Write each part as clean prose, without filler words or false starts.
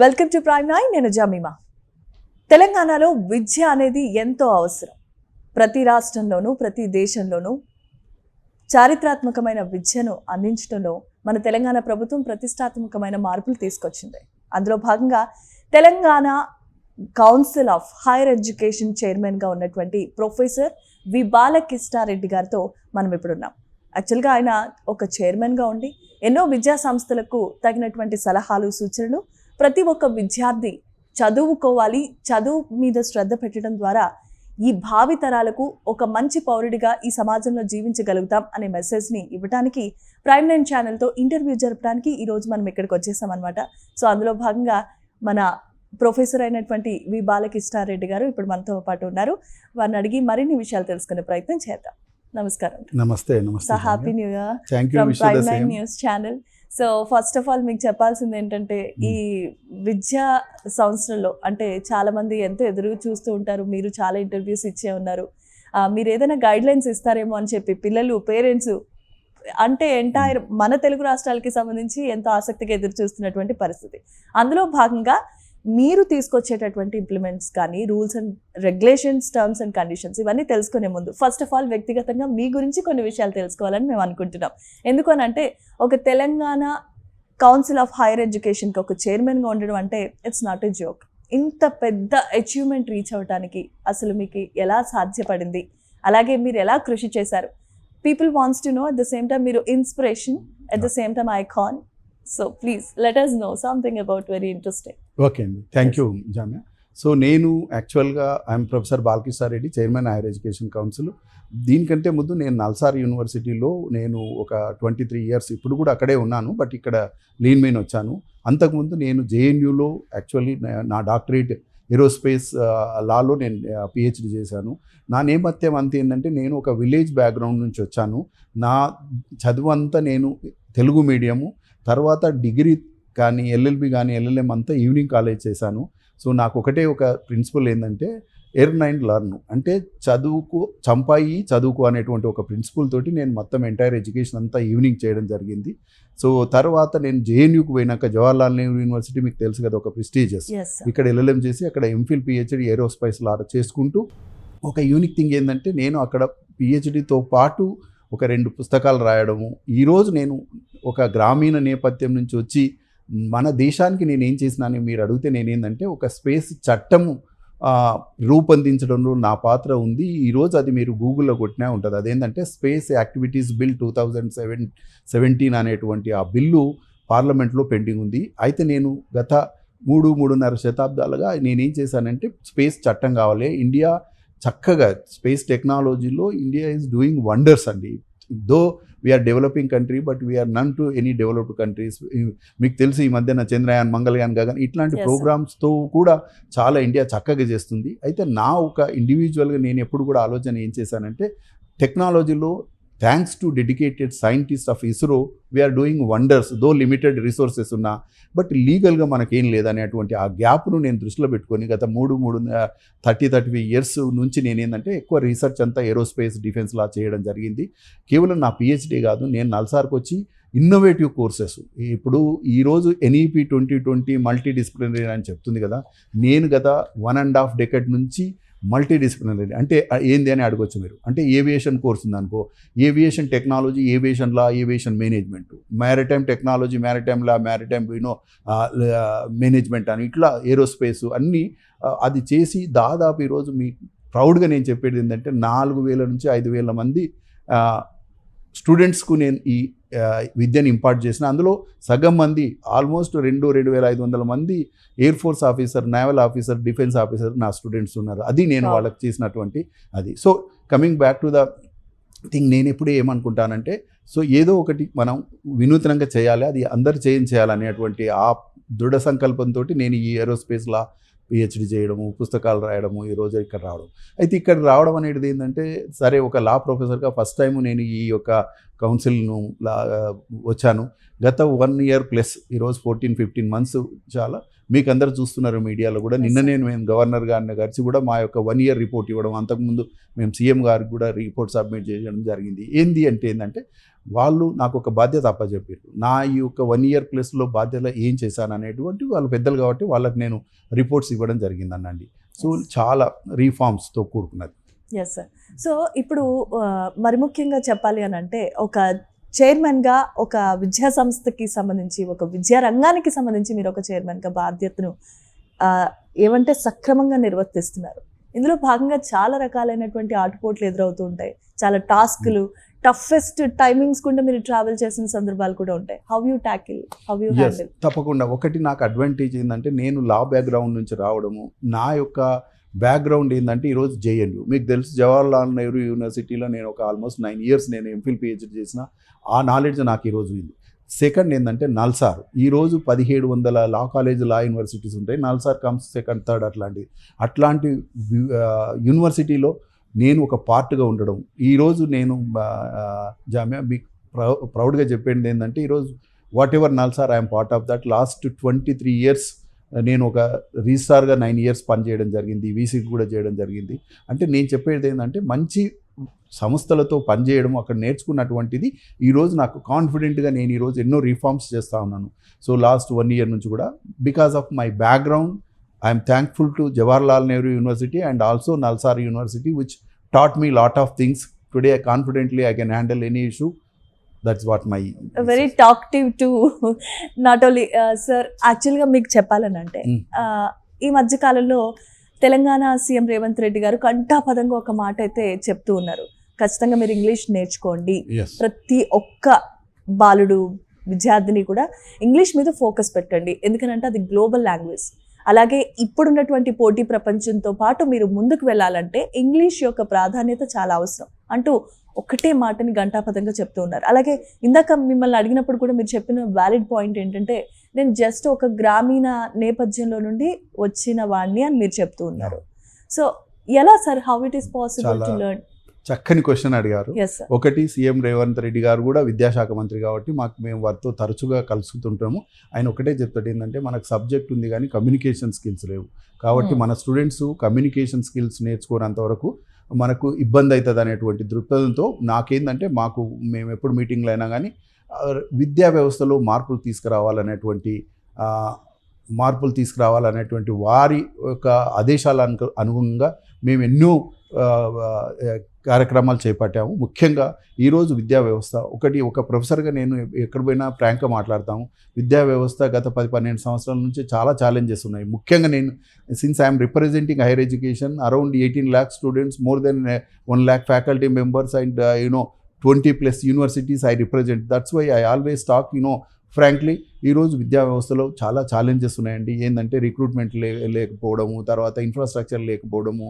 Welcome to prime nine. నేను Jemimah. తెలంగాణలో విద్య అనేది ఎంతో అవసరం. ప్రతి రాష్ట్రంలోనూ ప్రతి దేశంలోనూ చారిత్రాత్మకమైన విద్యను అందించడంలో మన తెలంగాణ ప్రభుత్వం ప్రతిష్టాత్మకమైన మార్పులు తీసుకొచ్చింది. అందులో భాగంగా Telangana council of higher education చైర్మన్గా ఉన్నటువంటి ప్రొఫెసర్ వి బాలకృష్ణారెడ్డి గారితో మనం ఇప్పుడున్నాం. యాక్చువల్గా ఆయన ఒక చైర్మన్గా ఉండి ఎన్నో విద్యా సంస్థలకు తగినటువంటి సలహాలు సూచనలు, ప్రతి ఒక్క విద్యార్థి చదువుకోవాలి, చదువు మీద శ్రద్ధ పెట్టడం ద్వారా ఈ భావి తరాలకు ఒక మంచి పౌరుడిగా ఈ సమాజంలో జీవించగలుగుతాం అనే మెసేజ్ని ఇవ్వడానికి ప్రైమ్ నైన్ ఛానల్తో ఇంటర్వ్యూ జరపడానికి ఈరోజు మనం ఇక్కడికి వచ్చేసాం అనమాట. సో అందులో భాగంగా మన ప్రొఫెసర్ అయినటువంటి వి బాలకృష్ణారెడ్డి గారు ఇప్పుడు మనతో పాటు ఉన్నారు. వారిని అడిగి మరిన్ని విషయాలు తెలుసుకునే ప్రయత్నం చేద్దాం. నమస్కారం. నమస్తే. So happy new year from prime nine news channel. So first of all మీకు చెప్పాల్సింది ఏంటంటే, ఈ విద్యా సంవత్సరంలో అంటే చాలా మంది ఎంతో ఎదురు చూస్తూ ఉంటారు. మీరు చాలా ఇంటర్వ్యూస్ ఇచ్చే ఉన్నారు. మీరు ఏదైనా గైడ్ లైన్స్ ఇస్తారేమో అని చెప్పి పిల్లలు, పేరెంట్స్ అంటే ఎంటైర్ మన తెలుగు రాష్ట్రాలకి సంబంధించి ఎంతో ఆసక్తిగా ఎదురు చూస్తున్నటువంటి పరిస్థితి. అందులో భాగంగా మీరు తీసుకొచ్చేటటువంటి ఇంప్లిమెంట్స్ కానీ, rules and regulations, terms and conditions ఇవన్నీ తెలుసుకునే ముందు ఫస్ట్ ఆఫ్ ఆల్ వ్యక్తిగతంగా మీ గురించి కొన్ని విషయాలు తెలుసుకోవాలని మేము అనుకుంటున్నాం. ఎందుకనంటే ఒక తెలంగాణ కౌన్సిల్ ఆఫ్ హైయర్ ఎడ్యుకేషన్కి ఒక చైర్మన్గా ఉండడం అంటే ఇట్స్ నాట్ ఎ జోక్. ఇంత పెద్ద అచీవ్మెంట్ రీచ్ అవ్వడానికి అసలు మీకు ఎలా సాధ్యపడింది, అలాగే మీరు ఎలా కృషి చేశారు? People wants to know. At the same time మీరు inspiration, at the same time icon. So please let us know something about very interesting. Okay అండి, థ్యాంక్ యూ జామ్యా. సో నేను యాక్చువల్గా I'm professor Balakrishna Reddy, chairman higher education council. దీనికంటే ముందు నేను నల్సార్ యూనివర్సిటీలో నేను ఒక 23 years ఇప్పుడు కూడా అక్కడే ఉన్నాను, బట్ ఇక్కడ లీన్ మెయిన్ వచ్చాను. అంతకుముందు నేను జేఎన్యూలో యాక్చువల్లీ నా డాక్టరేట్ ఏరోస్పేస్ లాలో నేను పిహెచ్డి చేశాను. నా నేపథ్యం అంత ఏంటంటే, నేను ఒక విలేజ్ బ్యాక్గ్రౌండ్ నుంచి వచ్చాను. నా చదువు అంతా నేను తెలుగు మీడియము, తర్వాత డిగ్రీ కానీ ఎల్ఎల్బి కానీ ఎల్ఎల్ఎం అంతా ఈవినింగ్ కాలేజ్ చేశాను. సో నాకు ఒకటే ఒక ప్రిన్సిపల్ ఏంటంటే, ఎర్న్ అండ్ లర్న్, అంటే చదువుకు చంపాయి చదువుకు అనేటువంటి ఒక ప్రిన్సిపల్ తోటి నేను మొత్తం ఎంటైర్ ఎడ్యుకేషన్ అంతా ఈవినింగ్ చేయడం జరిగింది. సో తర్వాత నేను జేఎన్యూకి పోయినాక, జవహర్లాల్ నెహ్రూ యూనివర్సిటీ మీకు తెలుసు కదా, ఒక ప్రెస్టీజియస్, ఇక్కడ ఎల్ఎల్ఎం చేసి అక్కడ ఎంఫిల్ పిహెచ్డి ఏరోస్పేస్ లా చేసుకుంటూ ఒక యూనిక్ థింగ్ ఏంటంటే, నేను అక్కడ పిహెచ్డితో పాటు ఒక 2 పుస్తకాలు రాయడము. ఈరోజు నేను ఒక గ్రామీణ నేపథ్యం నుంచి వచ్చి మన దేశానికి నేను ఏం చేసినానని మీరు అడిగితే, నేనేంటంటే ఒక స్పేస్ చట్టము రూపొందించడంలో నా పాత్ర ఉంది. ఈరోజు అది మీరు గూగుల్లో కొట్టినా ఉంటుంది. అదేంటంటే స్పేస్ యాక్టివిటీస్ బిల్ 2017 అనేటువంటి ఆ బిల్లు పార్లమెంట్లో పెండింగ్ ఉంది. అయితే నేను గత 3.5 శతాబ్దాలుగా నేనేం చేశానంటే, స్పేస్ చట్టం కావాలి, ఇండియా చక్కగా స్పేస్ టెక్నాలజీలో ఇండియా ఈజ్ డూయింగ్ వండర్స్ అండి. Though we are developing country, but we are none to any developed countries. మీకు తెలిసి ఈ మధ్యన చంద్రయాన్, మంగళయాన్, గగన్ ఇట్లాంటి ప్రోగ్రామ్స్తో కూడా చాలా ఇండియా చక్కగా చేస్తుంది. అయితే నా ఒక ఇండివిజువల్గా నేను ఎప్పుడు కూడా ఆలోచన ఏం చేశానంటే, టెక్నాలజీలో thanks to dedicated scientist of ISRO we are doing wonders, though limited resources ఉన్నా, బట్ లీగల్గా మనకేం లేదనేటువంటి ఆ గ్యాప్ను నేను దృష్టిలో పెట్టుకొని గత 30 years నుంచి నేనేంటంటే ఎక్కువ రీసెర్చ్ అంతా ఏరోస్పేస్ డిఫెన్స్ లా చేయడం జరిగింది. కేవలం నా పిహెచ్డీ కాదు, నేను నల్సార్కి వచ్చి ఇన్నోవేటివ్ కోర్సెస్, ఇప్పుడు ఈరోజు NEP 2020 మల్టీ డిసిప్లినరీ అని చెప్తుంది కదా, నేను గత 1.5 decade నుంచి మల్టీ డిసిప్లినరీ అంటే ఏంది అని అడగొచ్చు మీరు. అంటే ఏవియేషన్ కోర్స్ ఉందనుకో, aviation technology, aviation law, aviation management, maritime technology, maritime law, maritime management అని ఇట్లా ఏరోస్పేస్ అన్నీ అది చేసి దాదాపు ఈరోజు మీ ప్రౌడ్గా నేను చెప్పేది ఏంటంటే 4,000 నుంచి 5,000 మంది స్టూడెంట్స్కు నేను ఈ విద్యను ఇంపార్ట్ చేసిన. అందులో సగం మంది ఆల్మోస్ట్ 2,500 మంది air force officer, naval officer, defence officer నా స్టూడెంట్స్ ఉన్నారు. అది నేను వాళ్ళకి చేసినటువంటి అది. So coming back to the thing, నేను ఎప్పుడే ఏమనుకుంటానంటే, సో ఏదో ఒకటి మనం వినూత్నంగా చేయాలి, అది అందరు చేయాలనేటువంటి ఆ దృఢ సంకల్పంతో నేను ఈ ఏరోస్పేస్లా పిహెచ్డి చేయడము, పుస్తకాలు రాయడము, ఈరోజు ఇక్కడ రావడం. అయితే ఇక్కడ రావడం అనేది ఏంటంటే, సరే ఒక లా ప్రొఫెసర్గా ఫస్ట్ టైం నేను ఈ యొక్క కౌన్సిల్ను వచ్చాను. గత 1 year ప్లస్ ఈరోజు 14-15 months చాలా మీకు అందరు చూస్తున్నారు మీడియాలో కూడా. నిన్న మేము గవర్నర్ గారిని కలిసి కూడా మా యొక్క 1 year రిపోర్ట్ ఇవ్వడం, అంతకుముందు మేము సీఎం గారికి కూడా రిపోర్ట్ సబ్మిట్ చేయడం జరిగింది. ఏంటంటే వాళ్ళు నాకు ఒక బాధ్యత అప్పచెప్పారు. నా ఈ యొక్క 1 year ప్లస్లో బాధ్యత ఏం చేశాను అనేటువంటి వాళ్ళు పెద్దలు కాబట్టి వాళ్ళకి నేను రిపోర్ట్స్ ఇవ్వడం జరిగిందనండి. సో చాలా రీఫార్మ్స్తో కూడుకున్నది. Yes sir. సో ఇప్పుడు మరి ముఖ్యంగా చెప్పాలి అని అంటే ఒక చైర్మన్గా ఒక విద్యా సంస్థకి సంబంధించి, ఒక విద్యా రంగానికి సంబంధించి మీరు ఒక చైర్మన్గా బాధ్యతను ఏమంటే సక్రమంగా నిర్వర్తిస్తున్నారు. ఇందులో భాగంగా చాలా రకాలైనటువంటి ఆటుపోట్లు ఎదురవుతూ ఉంటాయి, చాలా టాస్క్లు, టఫెస్ట్ టైమింగ్స్ కూడా మీరు ట్రావెల్ చేసిన సందర్భాలు కూడా ఉంటాయి. How you handle? తప్పకుండా. ఒకటి నాకు అడ్వాంటేజ్ ఏంటంటే నేను లా బ్యాక్గ్రౌండ్ నుంచి రావడము, నా యొక్క బ్యాక్గ్రౌండ్ ఏంటంటే ఈరోజు జేఎన్యూ మీకు తెలుసు, జవహర్లాల్ నెహ్రూ యూనివర్సిటీలో నేను ఒక ఆల్మోస్ట్ 9 years నేను ఎంఫిల్ పిహెచ్డి చేసిన ఆ నాలెడ్జ్ నాకు ఈరోజు ఉంది. సెకండ్ ఏంటంటే నల్సార్, ఈరోజు 1700 లా కాలేజ్, లా యూనివర్సిటీస్ ఉంటాయి. నల్సార్ కమ్స్ సెకండ్, థర్డ్ అట్లాంటి యూనివర్సిటీలో నేను ఒక పార్ట్గా ఉండడం. ఈరోజు నేను జామియా మీకు ప్రౌడ్గా చెప్పేది ఏంటంటే ఈరోజు what ever NALSAR I'm part of that. Last 23 years నేను ఒక రిజిస్ట్రార్గా 9 years పనిచేయడం జరిగింది, వీసీకి కూడా చేయడం జరిగింది. అంటే నేను చెప్పేది ఏంటంటే మంచి సంస్థలతో పనిచేయడం, అక్కడ నేర్చుకున్నటువంటిది ఈరోజు నాకు కాన్ఫిడెంట్గా నేను ఈరోజు ఎన్నో రిఫార్మ్స్ చేస్తూ ఉన్నాను. సో లాస్ట్ 1 year నుంచి కూడా because of my background I'm thankful to Jawaharlal Nehru university and also NALSAR university which taught me lot of things. Today confidently I can handle any issue. That's what my very talkative too. Not only sir, యాక్చువల్గా మీకు చెప్పాలనంటే ఈ మధ్య కాలంలో Telangana CM Revanth Reddy గారు కంఠాపదంగా ఒక మాట అయితే చెప్తూ ఉన్నారు, ఖచ్చితంగా మీరు ఇంగ్లీష్ నేర్చుకోండి, ప్రతి ఒక్క బాలుడు విద్యార్థిని కూడా ఇంగ్లీష్ మీద ఫోకస్ పెట్టండి, ఎందుకంటే అది గ్లోబల్ లాంగ్వేజ్. అలాగే ఇప్పుడున్నటువంటి పోటీ ప్రపంచంతో పాటు మీరు ముందుకు వెళ్ళాలంటే ఇంగ్లీష్ యొక్క ప్రాధాన్యత చాలా అవసరం అంటూ ఒకటే మాటని గంటాపదంగా చెప్తూ ఉన్నారు. అలాగే ఇందాక మిమ్మల్ని అడిగినప్పుడు కూడా మీరు చెప్పిన వ్యాలిడ్ పాయింట్ ఏంటంటే నేను జస్ట్ ఒక గ్రామీణ నేపథ్యంలో నుండి వచ్చిన వాడిని అని మీరు చెప్తూ ఉన్నారు. సో ఎలా sir, how it is possible to learn? చక్కని క్వశ్చన్ అడిగారు. ఒకటి, సీఎం రేవంత్ రెడ్డి గారు కూడా విద్యాశాఖ మంత్రి కాబట్టి మేము వారితో తరచుగా కలుసుకుంటుంటాము. ఆయన ఒకటే చెప్తాడు ఏంటంటే మనకు సబ్జెక్ట్ ఉంది కానీ కమ్యూనికేషన్ స్కిల్స్ లేవు, కాబట్టి మన స్టూడెంట్స్ కమ్యూనికేషన్ స్కిల్స్ నేర్చుకోనంత వరకు మనకు ఇబ్బంది అవుతుంది అనేటువంటి దృక్పథంతో నాకేందంటే మేము ఎప్పుడు మీటింగ్లు అయినా కానీ విద్యా వ్యవస్థలో మార్పులు తీసుకురావాలనేటువంటి వారి యొక్క ఆదేశాల అనుగుణంగా మేము ఎన్నో కార్యక్రమాలు చేపట్టాము. ముఖ్యంగా ఈరోజు విద్యా వ్యవస్థ ఒక ప్రొఫెసర్గా నేను ఎక్కడ పోయినా ఫ్రాంక్గా మాట్లాడతాము. విద్యా వ్యవస్థ గత 10-12 సంవత్సరాల నుంచి చాలా ఛాలెంజెస్ ఉన్నాయి. ముఖ్యంగా నేను since I'm representing higher education around 18 lakh students, more than 1 lakh faculty members and 20+ universities I represent. That's why I always talk frankly. ఈరోజు విద్యా వ్యవస్థలో చాలా ఛాలెంజెస్ ఉన్నాయండి. ఏంటంటే రిక్రూట్మెంట్ లేకపోవడము, తర్వాత ఇన్ఫ్రాస్ట్రక్చర్ లేకపోవడము.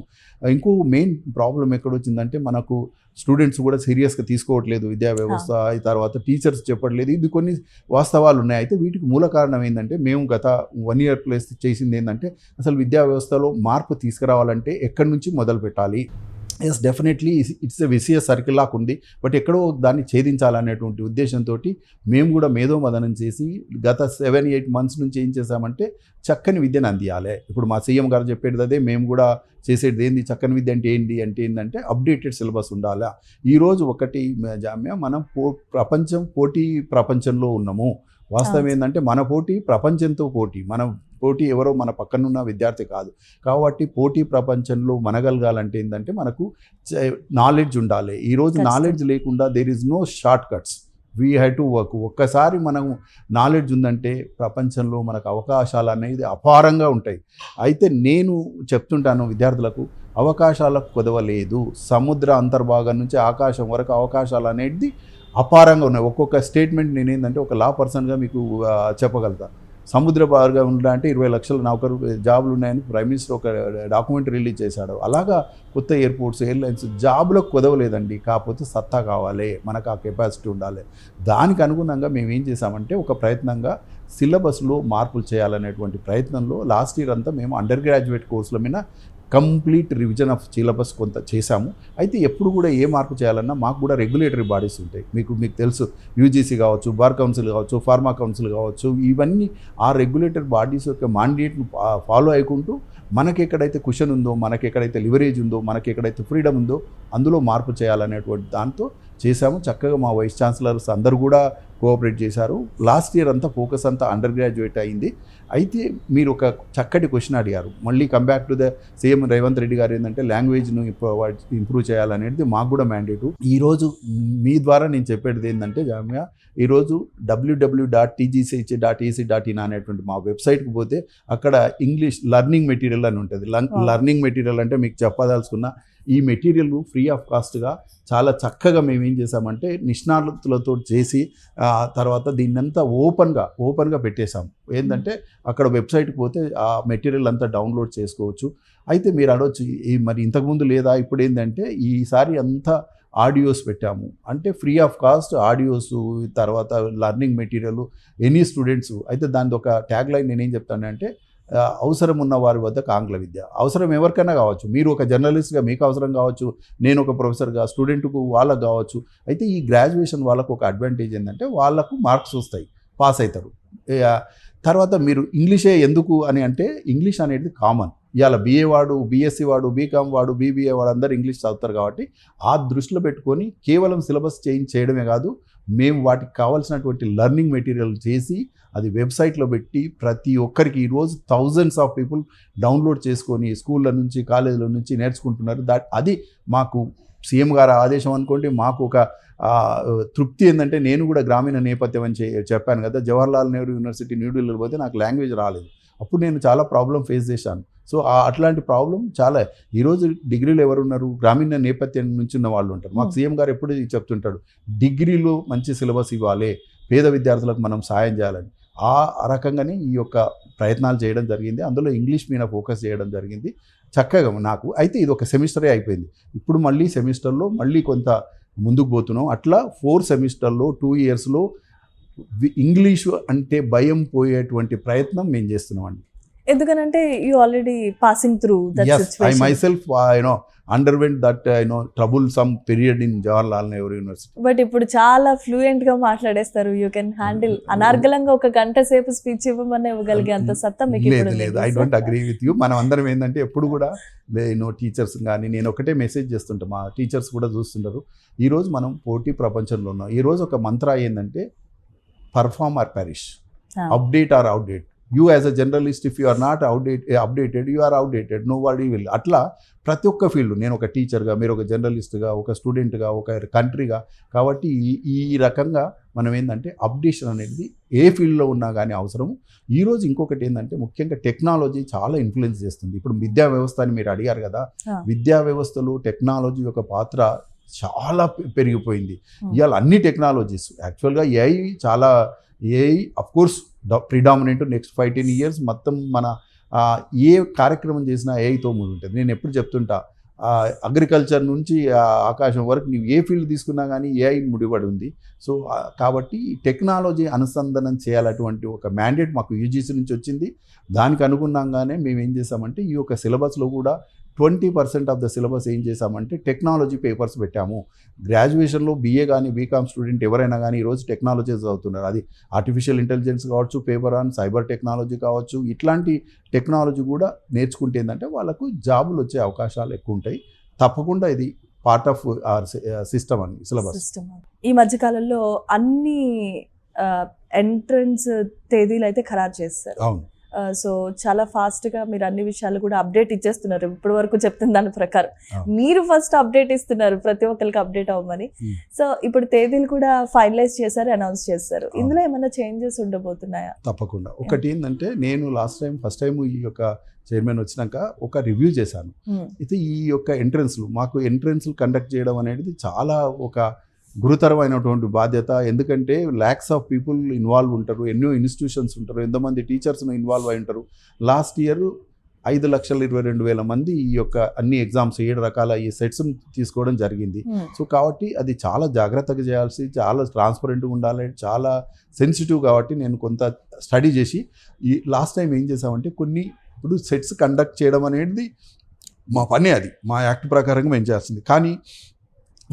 ఇంకో మెయిన్ ప్రాబ్లం ఎక్కడొచ్చిందంటే మనకు స్టూడెంట్స్ కూడా సీరియస్గా తీసుకోవట్లేదు విద్యా వ్యవస్థ, తర్వాత టీచర్స్ చెప్పట్లేదు. ఇది కొన్ని వాస్తవాలు ఉన్నాయి. అయితే వీటికి మూల కారణం ఏంటంటే మేము గత 1 year ప్లస్ చేసింది ఏంటంటే అసలు విద్యా వ్యవస్థలో మార్పు తీసుకురావాలంటే ఎక్కడి నుంచి మొదలు పెట్టాలి. Yes, definitely it's a vicious circle లాగా ఉంది, బట్ ఎక్కడో దాన్ని ఛేదించాలనేటువంటి ఉద్దేశంతో మేము కూడా మేధోమదనం చేసి గత 7-8 months నుంచి ఏం చేసామంటే చక్కని విద్యను అందియాలి. ఇప్పుడు మా సీఎం గారు చెప్పేది అదే, మేము కూడా చేసేది ఏంది, చక్కని విద్య అంటే ఏంటంటే అప్డేటెడ్ సిలబస్ ఉండాలి. ఈరోజు ఒకటి జామ్యా, మనం పోటీ ప్రపంచంలో ఉన్నాము. వాస్తవం ఏంటంటే మన పోటీ ప్రపంచంతో పోటీ, ఎవరో మన పక్కనున్న విద్యార్థి కాదు. కాబట్టి పోటీ ప్రపంచంలో మనగలగాలంటే ఏంటంటే మనకు నాలెడ్జ్ ఉండాలి. ఈరోజు నాలెడ్జ్ లేకుండా there is no short cuts, we have to work. ఒక్కసారి మనం నాలెడ్జ్ ఉందంటే ప్రపంచంలో మనకు అవకాశాలు అనేది అపారంగా ఉంటాయి. అయితే నేను చెప్తుంటాను విద్యార్థులకు, అవకాశాలకు కొదవలేదు. సముద్ర అంతర్భాగం నుంచి ఆకాశం వరకు అవకాశాలు అనేది అపారంగా ఉన్నాయి. ఒక్కొక్క స్టేట్మెంట్ నేనేంటంటే ఒక లా పర్సన్గా మీకు చెప్పగలుగుతా. సముద్ర భాగంగా ఉండాలంటే 20 లక్షల నౌకరు జాబులు ఉన్నాయని ప్రైమ్ మినిస్టర్ ఒక డాక్యుమెంట్ రిలీజ్ చేశాడు. అలాగా కొత్త ఎయిర్పోర్ట్స్, ఎయిర్లైన్స్ జాబులకు కుదవలేదండి. కాకపోతే సత్తా కావాలి, మనకు ఆ కెపాసిటీ ఉండాలి. దానికి అనుగుణంగా మేము ఏం చేసామంటే ఒక ప్రయత్నంగా సిలబస్లో మార్పులు చేయాలనేటువంటి ప్రయత్నంలో లాస్ట్ ఇయర్ అంతా మేము అండర్ గ్రాడ్యుయేట్ కోర్సుల మీద కంప్లీట్ రివిజన్ ఆఫ్ సిలబస్ కొంత చేశాము. అయితే ఎప్పుడు కూడా ఏ మార్పు చేయాలన్నా మాకు కూడా రెగ్యులేటరీ బాడీస్ ఉంటాయి. మీకు తెలుసు, యూజీసీ కావచ్చు, బార్ కౌన్సిల్ కావచ్చు, ఫార్మా కౌన్సిల్ కావచ్చు, ఇవన్నీ ఆ రెగ్యులేటరీ బాడీస్ యొక్క మాండేట్ను ఫాలో అయ్యుకుంటూ మనకి ఎక్కడైతే క్వశ్చన్ ఉందో, మనకి ఎక్కడైతే లివరేజ్ ఉందో, మనకి ఎక్కడైతే ఫ్రీడమ్ ఉందో అందులో మార్పు చేయాలనేటువంటి దాంతో చేశాము. చక్కగా మా వైస్ ఛాన్సలర్స్ అందరూ కూడా కోఆపరేట్ చేశారు. లాస్ట్ ఇయర్ అంతా ఫోకస్ అంతా అండర్ గ్రాడ్యుయేట్ అయింది. అయితే మీరు ఒక చక్కటి క్వశ్చన్ అడిగారు. మళ్ళీ comeback to the CM Revanth Reddy గారు ఏంటంటే లాంగ్వేజ్ను ఇంప్రూవ్ చేయాలనేది మాకు కూడా మ్యాండేటు. ఈరోజు మీ ద్వారా నేను చెప్పేది ఏంటంటే జామియా, ఈరోజు www.tgch.ac.in అనేటువంటి మా వెబ్సైట్కి పోతే అక్కడ ఇంగ్లీష్ లర్నింగ్ మెటీరియల్ అని ఉంటుంది. లర్నింగ్ మెటీరియల్ అంటే మీకు చెప్పదలుచుకున్న ఈ మెటీరియల్ ఫ్రీ ఆఫ్ కాస్ట్గా చాలా చక్కగా మేము ఏం చేసామంటే నిష్ణాతులతో చేసి తర్వాత దీన్నంతా ఓపెన్గా పెట్టేశాం. ఏంటంటే అక్కడ వెబ్సైట్కి పోతే ఆ మెటీరియల్ అంతా డౌన్లోడ్ చేసుకోవచ్చు. అయితే మీరు అడవచ్చు, మరి ఇంతకుముందు లేదా, ఇప్పుడు ఏంటంటే ఈసారి అంతా ఆడియోస్ పెట్టాము. అంటే ఫ్రీ ఆఫ్ కాస్ట్ ఆడియోస్, తర్వాత లర్నింగ్ మెటీరియల్ ఎనీ స్టూడెంట్స్. అయితే దాని ఒక ట్యాగ్ లైన్ నేనేం చెప్తానంటే, అవసరం ఉన్న వారి వద్దకు ఆంగ్ల విద్య. అవసరం ఎవరికైనా కావచ్చు, మీరు ఒక జర్నలిస్ట్గా మీకు అవసరం కావచ్చు, నేను ఒక ప్రొఫెసర్గా స్టూడెంట్కు వాళ్ళకు కావచ్చు. అయితే ఈ గ్రాడ్యుయేషన్ వాళ్ళకు ఒక అడ్వాంటేజ్ ఏంటంటే వాళ్ళకు మార్క్స్ వస్తాయి, పాస్ అవుతారు. తర్వాత మీరు ఇంగ్లీషే ఎందుకు అని అంటే, ఇంగ్లీష్ అనేది కామన్. ఇవాళ BA వాడు, BSc వాడు, BCom వాడు, BBA వాడు అందరూ ఇంగ్లీష్ చదువుతారు. కాబట్టి ఆ దృష్టిలో పెట్టుకొని కేవలం సిలబస్ చేంజ్ చేయడమే కాదు, మేము వాటికి కావాల్సినటువంటి లర్నింగ్ మెటీరియల్ చేసి అది వెబ్సైట్లో పెట్టి ప్రతి ఒక్కరికి ఈరోజు థౌజండ్స్ ఆఫ్ పీపుల్ డౌన్లోడ్ చేసుకొని స్కూళ్ళ నుంచి కాలేజీల నుంచి నేర్చుకుంటున్నారు. అది మాకు సీఎం గారి ఆదేశం అనుకోండి. మాకు ఒక తృప్తి ఏంటంటే, నేను కూడా గ్రామీణ నేపథ్యం అని చెప్పాను కదా, జవహర్లాల్ నెహ్రూ యూనివర్సిటీ న్యూఢిల్లీలో పోతే నాకు లాంగ్వేజ్ రాలేదు. అప్పుడు నేను చాలా ప్రాబ్లం ఫేస్ చేశాను. సో అట్లాంటి ప్రాబ్లం చాలా. ఈరోజు డిగ్రీలు ఎవరున్నారు, గ్రామీణ నేపథ్యం నుంచి ఉన్న వాళ్ళు ఉంటారు. మాకు సీఎం గారు ఎప్పుడు చెప్తుంటాడు, డిగ్రీలో మంచి సిలబస్ ఇవ్వాలి, పేద విద్యార్థులకు మనం సాయం చేయాలని. ఆ రకంగానే ఈ యొక్క ప్రయత్నాలు చేయడం జరిగింది. అందులో ఇంగ్లీష్ మీద ఫోకస్ చేయడం జరిగింది చక్కగా నాకు. అయితే ఇది ఒక సెమిస్టరే అయిపోయింది. ఇప్పుడు మళ్ళీ సెమిస్టర్లో మళ్ళీ కొంత ముందుకు పోతున్నాం. అట్లా 4 సెమిస్టర్లో 2 ఇయర్స్లో ఇంగ్లీషు అంటే భయం పోయేటువంటి ప్రయత్నం మేము చేస్తున్నామండి. ఎందుకనంటే you already passing through that situation. I myself underwent that troublesome period in Jawaharlal Nehru University. But ఇప్పుడు చాలా ఫ్లూయెంట్ గా మాట్లాడేస్తారు. You can handle. అనార్గలంగా ఒక గంట సేపు స్పీచ్ ఇవ్వమని ఇవ్వగలిగే అంత సత్తా మీకు ఇప్పుడు లేదు. I don't agree with you. మనం అందరం ఏంటంటే ఎప్పుడు కూడా టీచర్స్ కానీ నేను ఒకటే మెసేజ్ చేస్తుంటాం, మా టీచర్స్ కూడా చూస్తుంటారు. ఈరోజు మనం పోటీ ప్రపంచంలో ఉన్నాం. ఈరోజు ఒక మంత్ర ఏంటంటే perform or perish, update or outdate. You as a journalist, if you are not updated, you are outdated. Nobody will. అట్లా ప్రతి ఒక్క ఫీల్డ్, నేను ఒక టీచర్గా, మీరు ఒక జర్నలిస్ట్గా, ఒక స్టూడెంట్గా, ఒక కంట్రీగా, కాబట్టి ఈ రకంగా మనం ఏంటంటే అప్డేషన్ అనేది ఏ ఫీల్డ్లో ఉన్నా కానీ అవసరము. ఈరోజు ఇంకొకటి ఏంటంటే ముఖ్యంగా టెక్నాలజీ చాలా ఇన్ఫ్లుయెన్స్ చేస్తుంది. ఇప్పుడు విద్యా వ్యవస్థ అని మీరు అడిగారు కదా, విద్యా వ్యవస్థలో టెక్నాలజీ యొక్క పాత్ర చాలా పెరిగిపోయింది. ఇవాళ అన్ని టెక్నాలజీస్ యాక్చువల్గా AI of course predominant next 5-10 years మొత్తం మన ఏ కార్యక్రమం చేసినా ఏఐతో ముందు ఉంటుంది. నేను ఎప్పుడు చెప్తుంటా, అగ్రికల్చర్ నుంచి ఆకాశం వరకు నీవు ఏ ఫీల్డ్ తీసుకున్నా కానీ ఏఐ ముడిపడి ఉంది. సో కాబట్టి టెక్నాలజీ అనుసంధానం చేయాలటువంటి ఒక మ్యాండేట్ మాకు యూజీసీ నుంచి వచ్చింది. దానికి అనుగుణంగానే మేము ఏం చేసామంటే ఈ యొక్క సిలబస్లో కూడా 20% ఆఫ్ ద సిలబస్ ఏం చేసామంటే టెక్నాలజీ పేపర్స్ పెట్టాము. గ్రాడ్యుయేషన్లో BA కానీ BCom స్టూడెంట్ ఎవరైనా కానీ ఈరోజు టెక్నాలజీ చదువుతున్నారు. అది ఆర్టిఫిషియల్ ఇంటెలిజెన్స్ కావచ్చు, పేపర్ ఆన్ సైబర్ టెక్నాలజీ కావచ్చు, ఇట్లాంటి టెక్నాలజీ కూడా నేర్చుకుంటే ఏంటంటే వాళ్ళకు జాబులు వచ్చే అవకాశాలు ఎక్కువ ఉంటాయి. తప్పకుండా ఇది పార్ట్ ఆఫ్ అవర్ సిస్టమ్ అని సిలబస్. ఈ మధ్యకాలంలో అన్ని ఎంట్రన్స్ తేదీలు అయితే ఖరారు చేస్తారు. అవును. సో చాలా ఫాస్ట్గా మీరు అన్ని విషయాలు కూడా అప్డేట్ ఇచ్చేస్తున్నారు. ఇప్పటి వరకు చెప్తున్న దాని ప్రకారం మీరు ఫస్ట్ అప్డేట్ ఇస్తున్నారు, ప్రతి ఒక్కరికి అప్డేట్ అవ్వమని. సో ఇప్పుడు తేదీలు కూడా ఫైనలైజ్ చేశారు, అనౌన్స్ చేస్తారు. ఇందులో ఏమైనా చేంజెస్ ఉండబోతున్నాయా? తప్పకుండా. ఒకటి ఏంటంటే, నేను ఫస్ట్ టైం ఈ యొక్క చైర్మన్ వచ్చినాక ఒక రివ్యూ చేశాను. అయితే ఈ యొక్క మాకు ఎంట్రన్స్లు కండక్ట్ చేయడం అనేది చాలా ఒక గురుతరమైనటువంటి బాధ్యత. ఎందుకంటే ల్యాక్స్ ఆఫ్ పీపుల్ ఇన్వాల్వ్ ఉంటారు, ఎన్నో ఇన్స్టిట్యూషన్స్ ఉంటారు, ఎంతమంది టీచర్స్ను ఇన్వాల్వ్ అయి ఉంటారు. లాస్ట్ ఇయర్ 5,22,000 మంది ఈ యొక్క అన్ని ఎగ్జామ్స్ 7 రకాల ఈ సెట్స్ తీసుకోవడం జరిగింది. సో కాబట్టి అది చాలా జాగ్రత్తగా చేయాల్సి, చాలా ట్రాన్స్పరెంట్గా ఉండాలి, చాలా సెన్సిటివ్. కాబట్టి నేను కొంత స్టడీ చేసి ఈ లాస్ట్ టైం ఏం చేసామంటే ఇప్పుడు సెట్స్ కండక్ట్ చేయడం అనేది మా పని అది, మా యాక్ట్ ప్రకారంగా మేము చేస్తుంది. కానీ